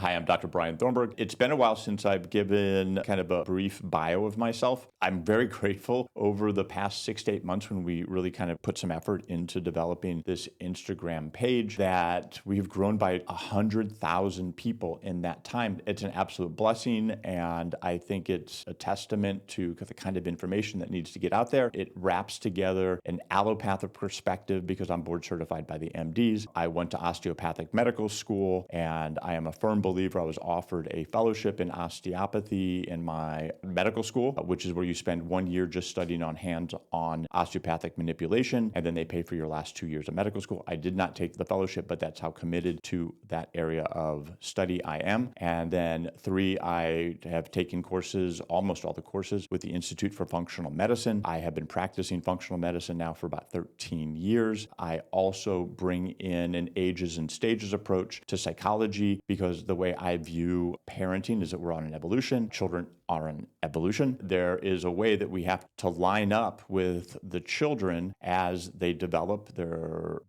Hi, I'm Dr. Brian Thornburg. It's been a while since I've given kind of a brief bio of myself. I'm very grateful over the past 6 to 8 months when we really kind of put some effort into developing this Instagram page that we've grown by 100,000 people in that time. It's an absolute blessing, and I think it's a testament to the kind of information that needs to get out there. It wraps together an allopathic perspective because I'm board certified by the MDs. I went to osteopathic medical school, and I am a firm believer. I was offered a fellowship in osteopathy in my medical school, which is where you spend 1 year just studying on hands-on osteopathic manipulation, and then they pay for your last 2 years of medical school. I did not take the fellowship, but that's how committed to that area of study I am. And then 3, I have taken courses, almost all the courses, with the Institute for Functional Medicine. I have been practicing functional medicine now for about 13 years. I also bring in an ages and stages approach to psychology because the way I view parenting is that we're on an evolution. Children are an evolution. There is a way that we have to line up with the children as they develop their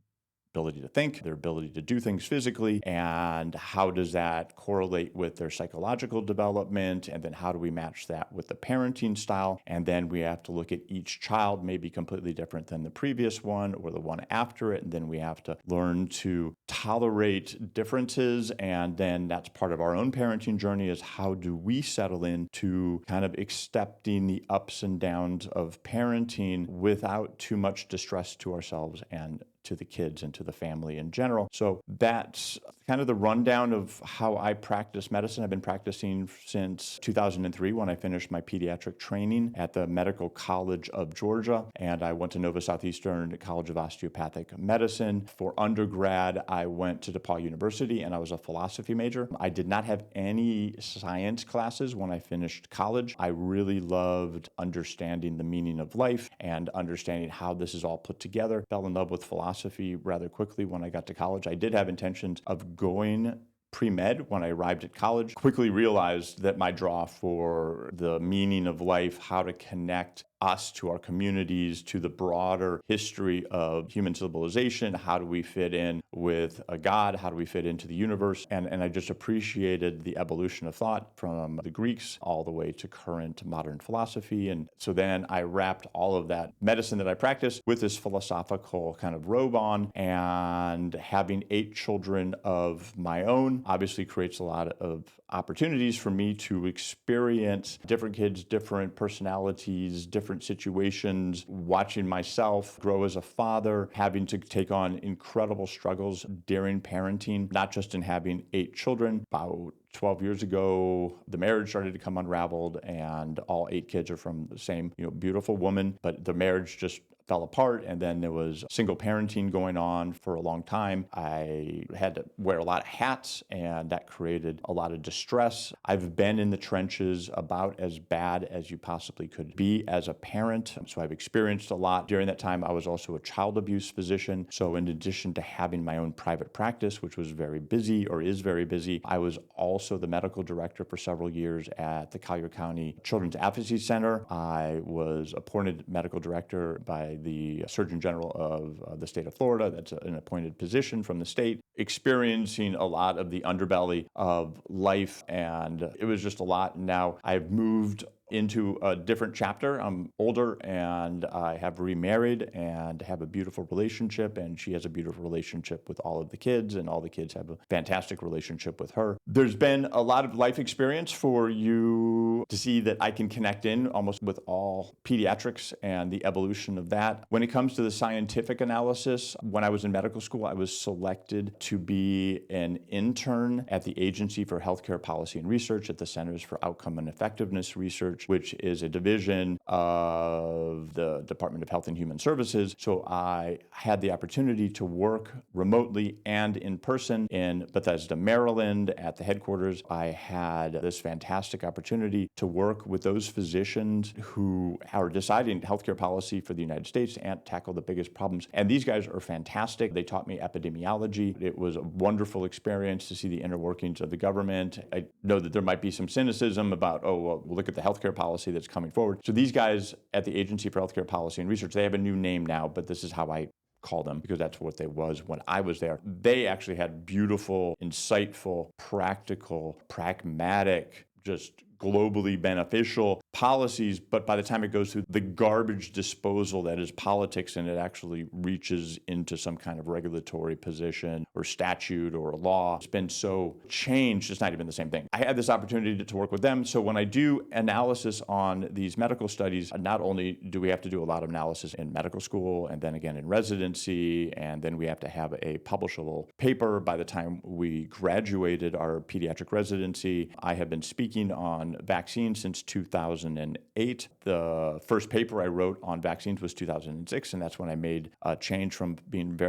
ability to think, their ability to do things physically, and how does that correlate with their psychological development, and then how do we match that with the parenting style, and then we have to look at each child may be completely different than the previous one or the one after it, and then we have to learn to tolerate differences, and then that's part of our own parenting journey is how do we settle in to kind of accepting the ups and downs of parenting without too much distress to ourselves and to the kids and to the family in general. So that's kind of the rundown of how I practice medicine. I've been practicing since 2003 when I finished my pediatric training at the Medical College of Georgia, and I went to Nova Southeastern College of Osteopathic Medicine. For undergrad, I went to DePaul University and I was a philosophy major. I did not have any science classes when I finished college. I really loved understanding the meaning of life and understanding how this is all put together. Fell in love with philosophy rather quickly when I got to college. I did have intentions of going pre-med when I arrived at college. Quickly realized that my draw for the meaning of life, how to connect us to our communities, to the broader history of human civilization. How do we fit in with a God? How do we fit into the universe? And I just appreciated the evolution of thought from the Greeks all the way to current modern philosophy. And so then I wrapped all of that medicine that I practiced with this philosophical kind of robe on, and having 8 children of my own obviously creates a lot of opportunities for me to experience different kids, different personalities, different situations, watching myself grow as a father, having to take on incredible struggles during parenting, not just in having 8 children. About 12 years ago, the marriage started to come unraveled, and all 8 kids are from the same, beautiful woman, but the marriage just fell apart, and then there was single parenting going on for a long time. I had to wear a lot of hats, and that created a lot of distress. I've been in the trenches about as bad as you possibly could be as a parent, so I've experienced a lot. During that time, I was also a child abuse physician, so in addition to having my own private practice, which was very busy, or is very busy, I was also the medical director for several years at the Collier County Children's Advocacy Center. I was appointed medical director by the Surgeon General of the state of Florida. That's an appointed position from the state, experiencing a lot of the underbelly of life, and it was just a lot. Now I've moved into a different chapter. I'm older, and I have remarried and have a beautiful relationship, and she has a beautiful relationship with all of the kids, and all the kids have a fantastic relationship with her. There's been a lot of life experience for you to see that I can connect in almost with all pediatrics and the evolution of that. When it comes to the scientific analysis, when I was in medical school, I was selected to be an intern at the Agency for Healthcare Policy and Research at the Centers for Outcome and Effectiveness Research, which is a division of the Department of Health and Human Services. So I had the opportunity to work remotely and in person in Bethesda, Maryland at the headquarters. I had this fantastic opportunity to work with those physicians who are deciding healthcare policy for the United States and tackle the biggest problems. And these guys are fantastic. They taught me epidemiology. It was a wonderful experience to see the inner workings of the government. I know that there might be some cynicism about, well, look at the healthcare policy that's coming forward. So these guys at the Agency for Healthcare Policy and Research, they have a new name now, but this is how I call them because that's what they was when I was there. They actually had beautiful, insightful, practical, pragmatic, just globally beneficial policies, but by the time it goes through the garbage disposal that is politics and it actually reaches into some kind of regulatory position or statute or law, it's been so changed, it's not even the same thing. I had this opportunity to work with them, so when I do analysis on these medical studies, not only do we have to do a lot of analysis in medical school and then again in residency, and then we have to have a publishable paper by the time we graduated our pediatric residency. I have been speaking on vaccines since 2008. The first paper I wrote on vaccines was 2006, and that's when I made a change from being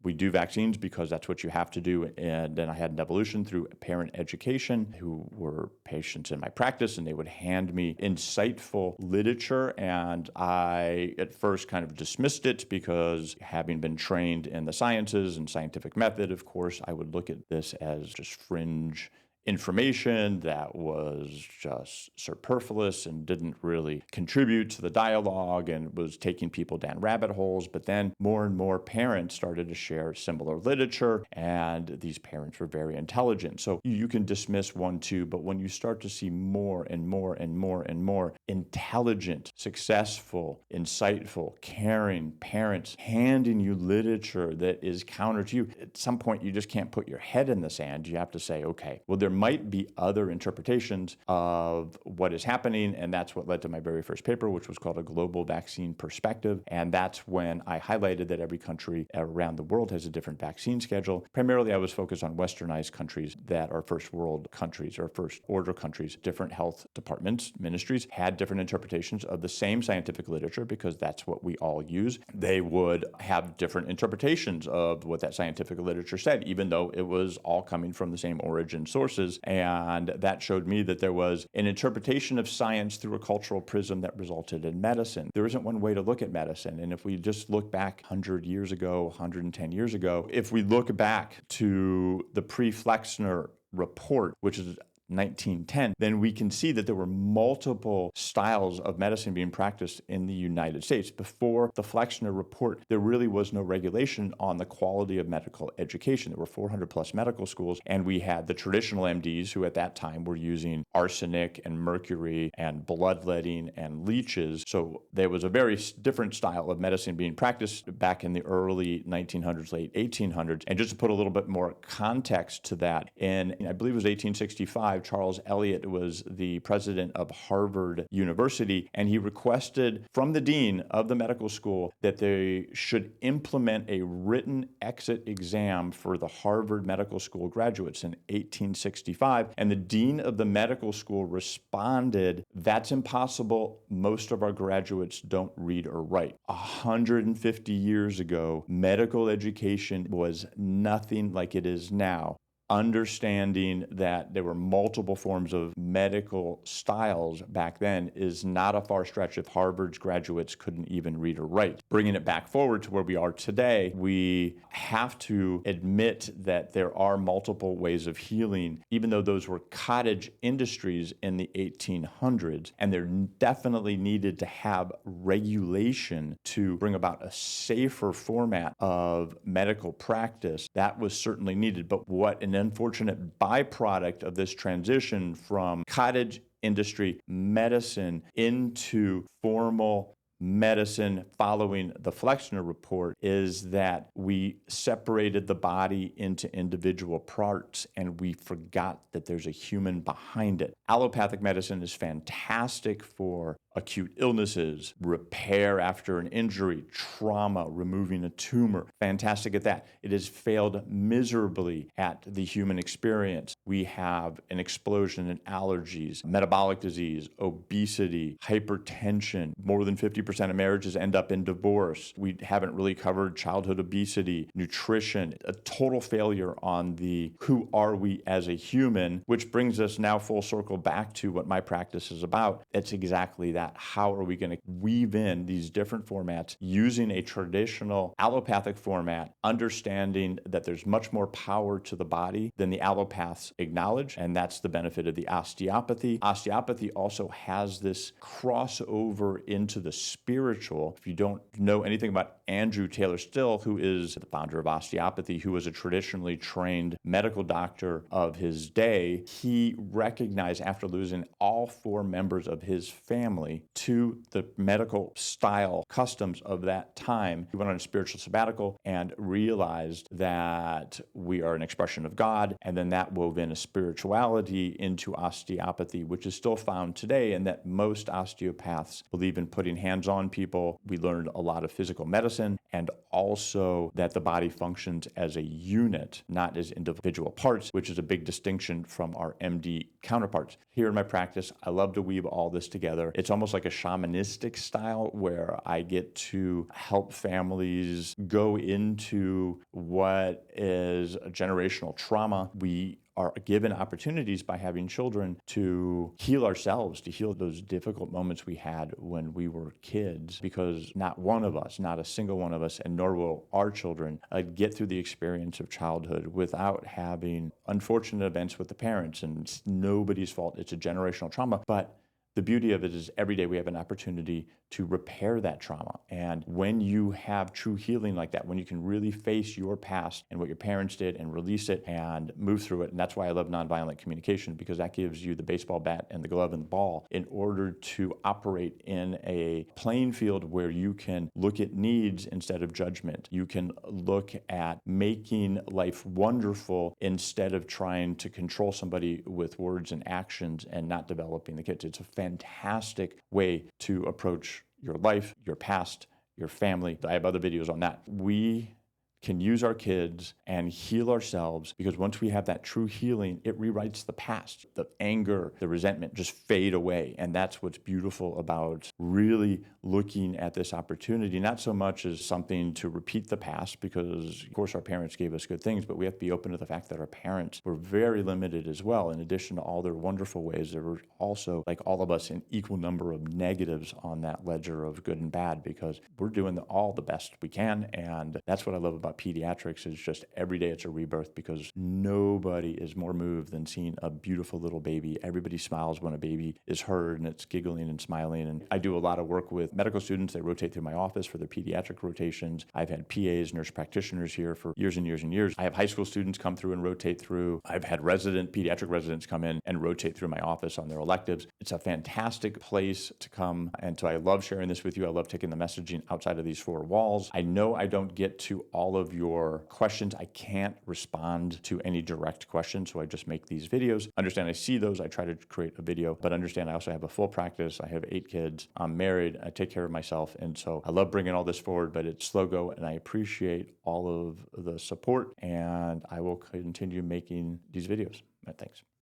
we do vaccines because that's what you have to do. And then I had an evolution through parent education who were patients in my practice, and they would hand me insightful literature. And I at first kind of dismissed it because having been trained in the sciences and scientific method, of course, I would look at this as just fringe information that was just superfluous and didn't really contribute to the dialogue and was taking people down rabbit holes. But then more and more parents started to share similar literature, and these parents were very intelligent. So you can dismiss one, two, but when you start to see more and more and more and more intelligent, successful, insightful, caring parents handing you literature that is counter to you, at some point you just can't put your head in the sand. You have to say, okay, well, there might be other interpretations of what is happening, and that's what led to my very first paper, which was called A Global Vaccine Perspective. And that's when I highlighted that every country around the world has a different vaccine schedule. Primarily, I was focused on westernized countries that are first world countries or first order countries. Different health departments, ministries had different interpretations of the same scientific literature because that's what we all use. They would have different interpretations of what that scientific literature said, even though it was all coming from the same origin sources. And that showed me that there was an interpretation of science through a cultural prism that resulted in medicine. There isn't one way to look at medicine. And if we just look back 100 years ago, 110 years ago, if we look back to the pre-Flexner report, which is 1910, then we can see that there were multiple styles of medicine being practiced in the United States. Before the Flexner report, there really was no regulation on the quality of medical education. There were 400 plus medical schools, and we had the traditional MDs who at that time were using arsenic and mercury and bloodletting and leeches. So there was a very different style of medicine being practiced back in the early 1900s, late 1800s. And just to put a little bit more context to that, in I believe it was 1865, Charles Eliot was the president of Harvard University, and he requested from the dean of the medical school that they should implement a written exit exam for the Harvard Medical School graduates in 1865. And the dean of the medical school responded, "That's impossible. Most of our graduates don't read or write." 150 years ago, medical education was nothing like it is now. Understanding that there were multiple forms of medical styles back then is not a far stretch if Harvard's graduates couldn't even read or write. Bringing it back forward to where we are today, we have to admit that there are multiple ways of healing, even though those were cottage industries in the 1800s, and there definitely needed to have regulation to bring about a safer format of medical practice. That was certainly needed, but what an unfortunate byproduct of this transition from cottage industry medicine into formal medicine following the Flexner report is that we separated the body into individual parts and we forgot that there's a human behind it. Allopathic medicine is fantastic for acute illnesses, repair after an injury, trauma, removing a tumor. Fantastic at that. It has failed miserably at the human experience. We have an explosion in allergies, metabolic disease, obesity, hypertension. More than 50% of marriages end up in divorce. We haven't really covered childhood obesity, nutrition, a total failure on the who are we as a human, which brings us now full circle back to what my practice is about. It's exactly that. that how are we going to weave in these different formats using a traditional allopathic format, understanding that there's much more power to the body than the allopaths acknowledge, and that's the benefit of the osteopathy. Osteopathy also has this crossover into the spiritual. If you don't know anything about Andrew Taylor Still, who is the founder of osteopathy, who was a traditionally trained medical doctor of his day, he recognized after losing all 4 members of his family to the medical style customs of that time, he went on a spiritual sabbatical and realized that we are an expression of God, and then that wove in a spirituality into osteopathy, which is still found today, and that most osteopaths believe in putting hands on people. We learned a lot of physical medicine, and also that the body functions as a unit, not as individual parts, which is a big distinction from our MD counterparts. Here in my practice, I love to weave all this together. It's almost like a shamanistic style where I get to help families go into what is a generational trauma. We are given opportunities by having children to heal ourselves, to heal those difficult moments we had when we were kids, because not one of us, not a single one of us, and nor will our children get through the experience of childhood without having unfortunate events with the parents. And it's nobody's fault. It's a generational trauma. But the beauty of it is every day we have an opportunity to repair that trauma. And when you have true healing like that, when you can really face your past and what your parents did and release it and move through it, and that's why I love nonviolent communication, because that gives you the baseball bat and the glove and the ball in order to operate in a playing field where you can look at needs instead of judgment. You can look at making life wonderful instead of trying to control somebody with words and actions and not developing the kids. It's a fantastic way to approach your life, your past, your family. I have other videos on that. We can use our kids and heal ourselves, because once we have that true healing, it rewrites the past. The anger, the resentment just fade away. And that's what's beautiful about really looking at this opportunity, not so much as something to repeat the past, because of course our parents gave us good things, but we have to be open to the fact that our parents were very limited as well. In addition to all their wonderful ways, there were also, like all of us, an equal number of negatives on that ledger of good and bad, because we're doing all the best we can. And that's what I love about pediatrics, is just every day it's a rebirth, because nobody is more moved than seeing a beautiful little baby. Everybody smiles when a baby is heard and it's giggling and smiling. And I do a lot of work with medical students. They rotate through my office for their pediatric rotations. I've had PAs, nurse practitioners here for years and years and years. I have high school students come through and rotate through. I've had pediatric residents come in and rotate through my office on their electives. It's a fantastic place to come. And so I love sharing this with you. I love taking the messaging outside of these 4 walls. I know I don't get to all of your questions. I can't respond to any direct questions, so I just make these videos. Understand I see those, I try to create a video, but understand I also have a full practice. I have 8 kids. I'm married. I take care of myself. And so I love bringing all this forward, but it's slow go, and I appreciate all of the support, and I will continue making these videos. Thanks.